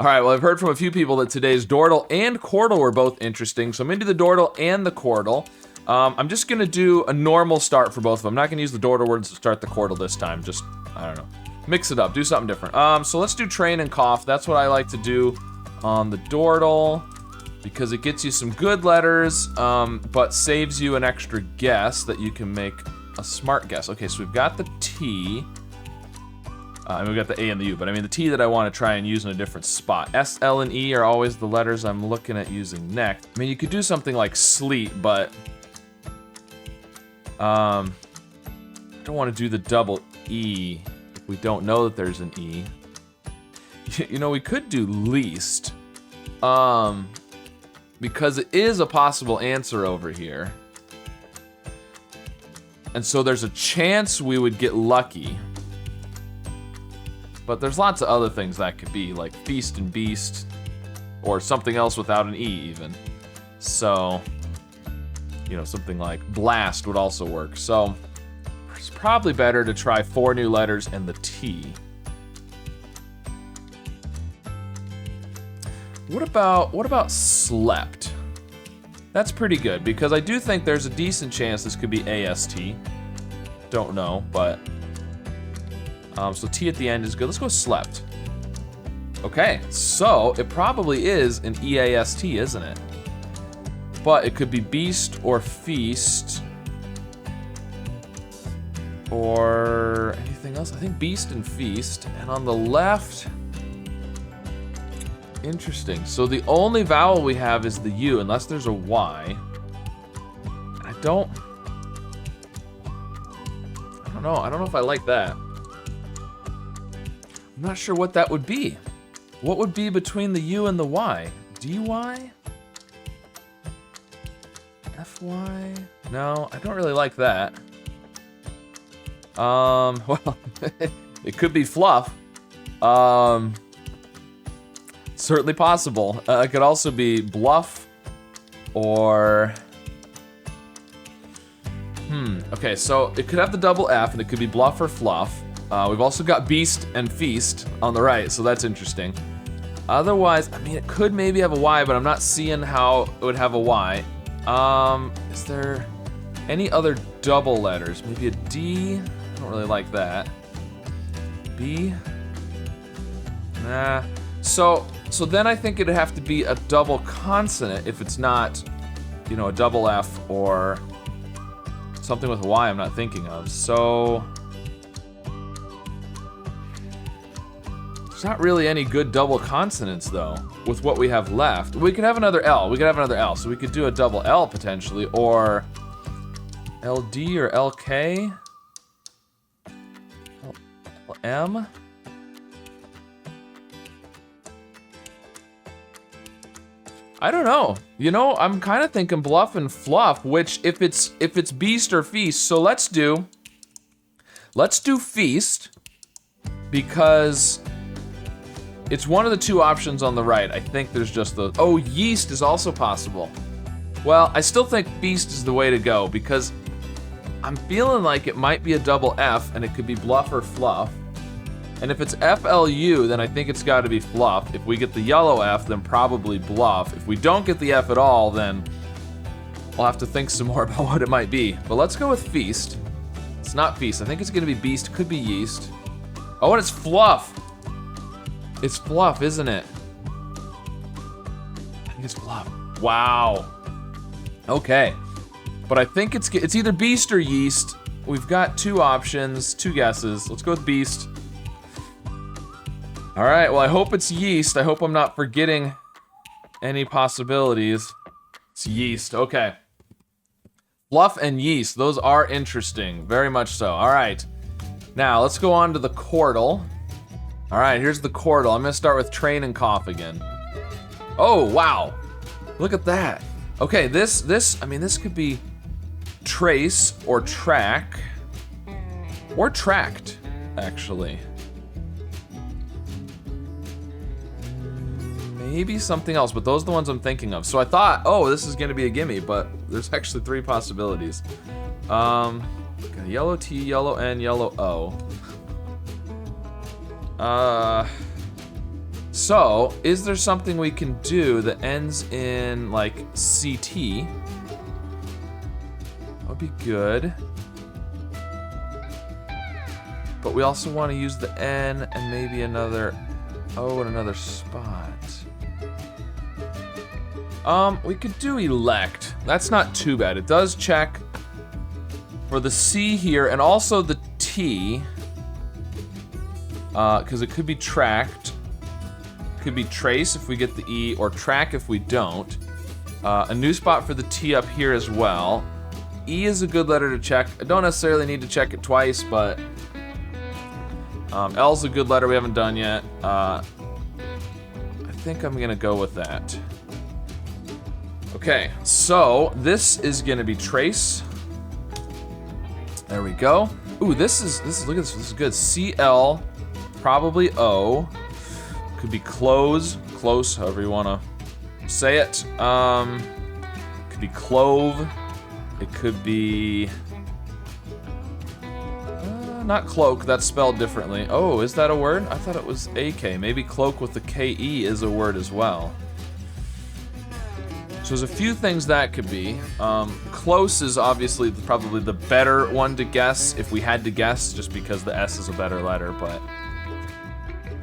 All right, well, I've heard from a few people that today's Dordle and Quordle were both interesting, so I'm into the Dordle and the Quordle. I'm just gonna do a normal start for both of them. I'm not gonna use the Dordle words to start the Quordle this time, just, I don't know. Mix it up, do something different. So let's do train and cough. That's what I like to do on the Dordle, because it gets you some good letters, but saves you an extra guess that you can make a smart guess. Okay, so we've got the T, and we've got the A and the U, but I mean the T that I want to try and use in a different spot. S, L, and E are always the letters I'm looking at using next. I mean, you could do something like sleep, but I don't want to do the double E if we don't know that there's an E. You know, we could do least, because it is a possible answer over here. And so there's a chance we would get lucky. But there's lots of other things that could be, like feast and beast, or something else without an E even. So, you know, something like blast would also work. So it's probably better to try 4 new letters and the T. What about slept? That's pretty good, because I do think there's a decent chance this could be AST. Don't know, but so T at the end is good. Let's go slept. Okay, so it probably is an EAST, isn't it? But it could be beast or feast or anything else. I think beast and feast. And on the left, interesting. So the only vowel we have is the U, unless there's a Y. I don't know. I don't know if I like that. I'm not sure what that would be. What would be between the U and the Y? DY? FY? No, I don't really like that. Well, it could be fluff. Certainly possible. It could also be bluff or... Okay, so it could have the double F and it could be bluff or fluff. We've also got beast and feast on the right, so that's interesting. Otherwise, I mean, it could maybe have a Y, but I'm not seeing how it would have a Y. Is there any other double letters? Maybe a D? I don't really like that. B? Nah. So then I think it'd have to be a double consonant if it's not, you know, a double F or something with a Y I'm not thinking of. So there's not really any good double consonants though with what we have left. We could have another L. So we could do a double L potentially, or LD or LK. LM. I don't know. You know, I'm kind of thinking bluff and fluff, which if it's beast or feast, so let's do feast, because it's one of the 2 options on the right. I think there's just the, oh, yeast is also possible. Well, I still think feast is the way to go, because I'm feeling like it might be a double F and it could be bluff or fluff. And if it's FLU, then I think it's got to be fluff. If we get the yellow F, then probably bluff. If we don't get the F at all, then I'll have to think some more about what it might be. But let's go with feast. It's not feast. I think it's going to be beast. Could be yeast. Oh, and it's fluff. It's fluff, isn't it? I think it's fluff. Wow. Okay. But I think it's either beast or yeast. We've got 2 options, 2 guesses. Let's go with beast. All right, well, I hope it's yeast. I hope I'm not forgetting any possibilities. It's yeast, okay. Fluff and yeast, those are interesting, very much so. All right, now let's go on to the Quordle. All right, here's the Quordle. I'm gonna start with train and cough again. Oh, wow, look at that. Okay, this could be trace or track, or tracked, actually. Maybe something else, but those are the ones I'm thinking of. So I thought, oh, this is gonna be a gimme, but there's actually 3 possibilities. Got yellow T, yellow N, yellow O. So, is there something we can do that ends in, like, CT? That would be good. But we also want to use the N and maybe another O in another spot. We could do elect. That's not too bad. It does check for the C here and also the T. Because it could be tracked. Could be trace if we get the E, or track if we don't. A new spot for the T up here as well. E is a good letter to check. I don't necessarily need to check it twice, but L's a good letter we haven't done yet. I think I'm gonna go with that. Okay, so this is gonna be trace. There we go. Ooh, this is look at this. This is good. CL, probably O. Could be close, however you wanna say it. Could be clove. It could be not cloak. That's spelled differently. Oh, is that a word? I thought it was AK. Maybe cloak with the KE is a word as well. So there's a few things that could be. Close is obviously probably the better one to guess if we had to guess, just because the S is a better letter, but.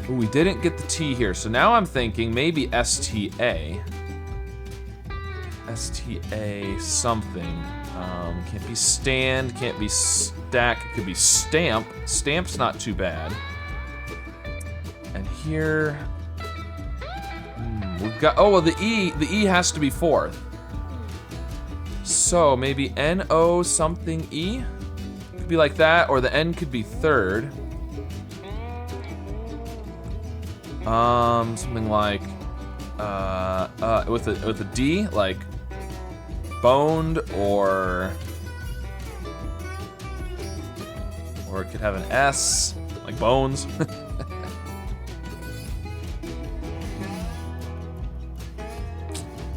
Ooh, we didn't get the T here, so now I'm thinking maybe STA. STA something. Can't be stand, can't be stack, it could be stamp. Stamp's not too bad. And here, we've got, oh, well, the E has to be fourth. So maybe NO something E? Could be like that, or the N could be third. Something like, with a D, like boned, or it could have an S, like bones.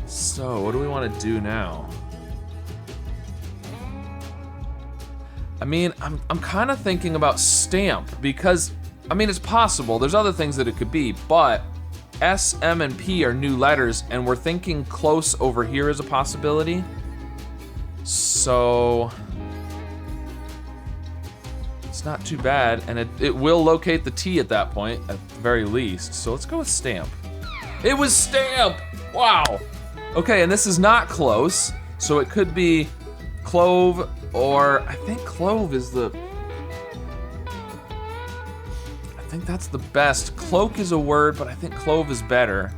So, what do we want to do now? I mean, I'm kind of thinking about stamp, because I mean, it's possible. There's other things that it could be, but S, M, and P are new letters, and we're thinking close over here is a possibility. So it's not too bad, and it will locate the T at that point, at the very least. So let's go with stamp. It was stamp! Wow! Okay, and this is not close, so it could be clove, or I think clove is the... I think that's the best. Cloak is a word, but I think clove is better.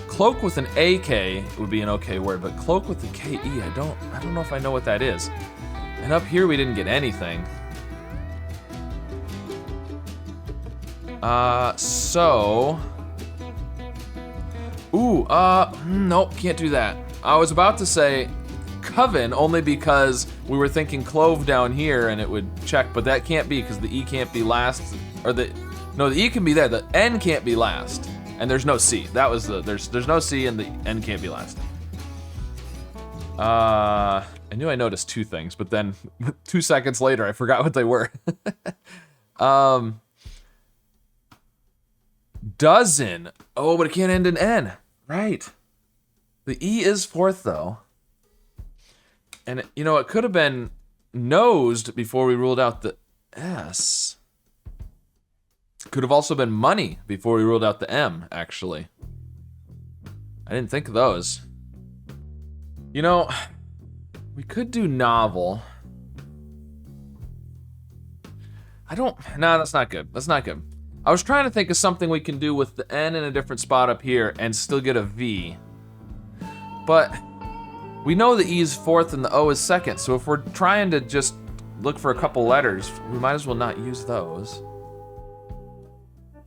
Cloak with an AK would be an okay word, but cloak with the KE, I don't know if I know what that is. And up here we didn't get anything. So... Ooh, nope, can't do that. I was about to say coven, only because we were thinking clove down here and it would check, but that can't be because the E can't be last, or the E can be there, the N can't be last, and there's no C. That was the, there's no C and the N can't be last. I knew I noticed two things, but then 2 seconds later I forgot what they were. Dozen. Oh, but it can't end in N. Right. The E is fourth, though. And, you know, it could have been nosed before we ruled out the S. Could have also been money before we ruled out the M, actually. I didn't think of those. You know, we could do novel. No, that's not good. That's not good. I was trying to think of something we can do with the N in a different spot up here and still get a V. But we know the E is fourth and the O is second, so if we're trying to just look for a couple letters, we might as well not use those.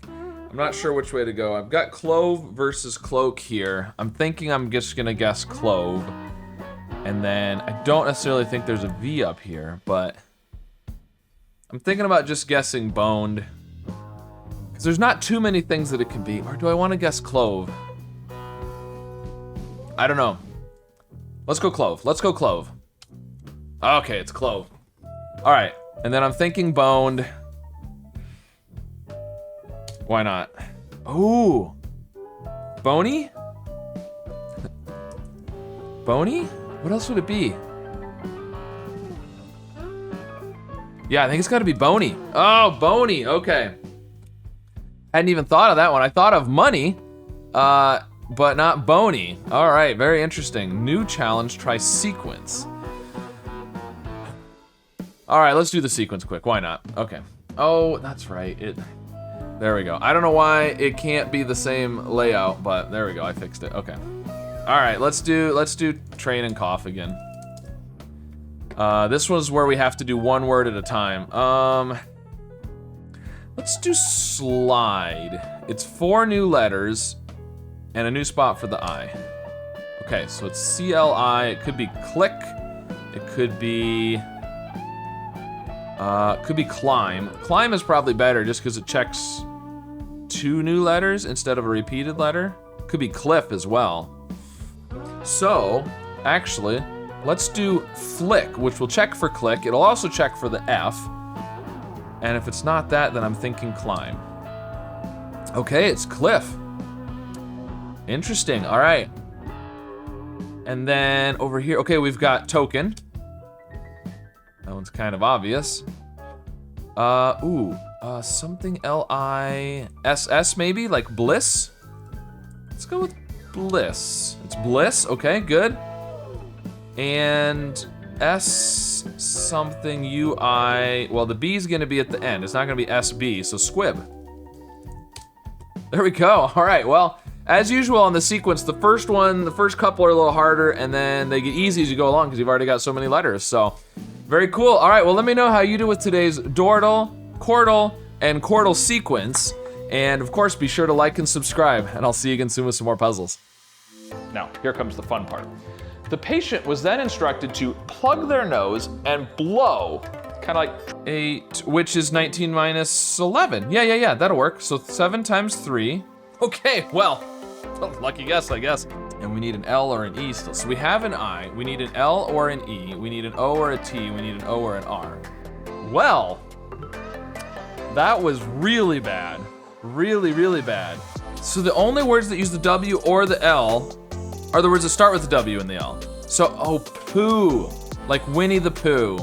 I'm not sure which way to go. I've got clove versus cloak here. I'm thinking I'm just gonna guess clove. And then I don't necessarily think there's a V up here, but I'm thinking about just guessing boned. Because there's not too many things that it could be. Or do I want to guess clove? I don't know. Let's go clove. Let's go clove. Okay, it's clove. All right, and then I'm thinking boned. Why not? Ooh. Bony? Bony? What else would it be? Yeah, I think it's gotta be bony. Oh, bony, okay. Hadn't even thought of that one. I thought of money, but not bony. All right, very interesting. New challenge, try sequence. All right, let's do the sequence quick, why not? Okay. Oh, that's right, there we go. I don't know why it can't be the same layout, but there we go, I fixed it, okay. All right, let's do train and cough again. This was where we have to do one word at a time. Let's do slide. It's 4 new letters and a new spot for the I. Okay, so it's C-L-I, it could be click, it could be climb. Climb is probably better just because it checks 2 new letters instead of a repeated letter. Could be cliff as well. So, actually, let's do flick, which will check for click. It'll also check for the F. And if it's not that, then I'm thinking climb. Okay, it's cliff. Interesting, all right. And then over here, okay, we've got token. That one's kind of obvious. Something L-I-S-S maybe, like bliss? Let's go with bliss. It's bliss, okay, good. And S something U-I, well the B's gonna be at the end. It's not gonna be S-B, so squib. There we go, all right, well, as usual on the sequence, the first couple are a little harder, and then they get easy as you go along because you've already got so many letters, so. Very cool. All right, well, let me know how you do with today's Dordle, Quordle, and Cordle Sequence. And of course, be sure to like and subscribe, and I'll see you again soon with some more puzzles. Now, here comes the fun part. The patient was then instructed to plug their nose and blow, kind of like 8, which is 19 minus 11. Yeah, that'll work. So 7 times 3. Okay, well, lucky guess, I guess. And we need an L or an E still. So we have an I, we need an L or an E, we need an O or a T, we need an O or an R. Well, that was really bad. Really, really bad. So the only words that use the W or the L are the words that start with the W and the L. So, oh, poo, like Winnie the Pooh.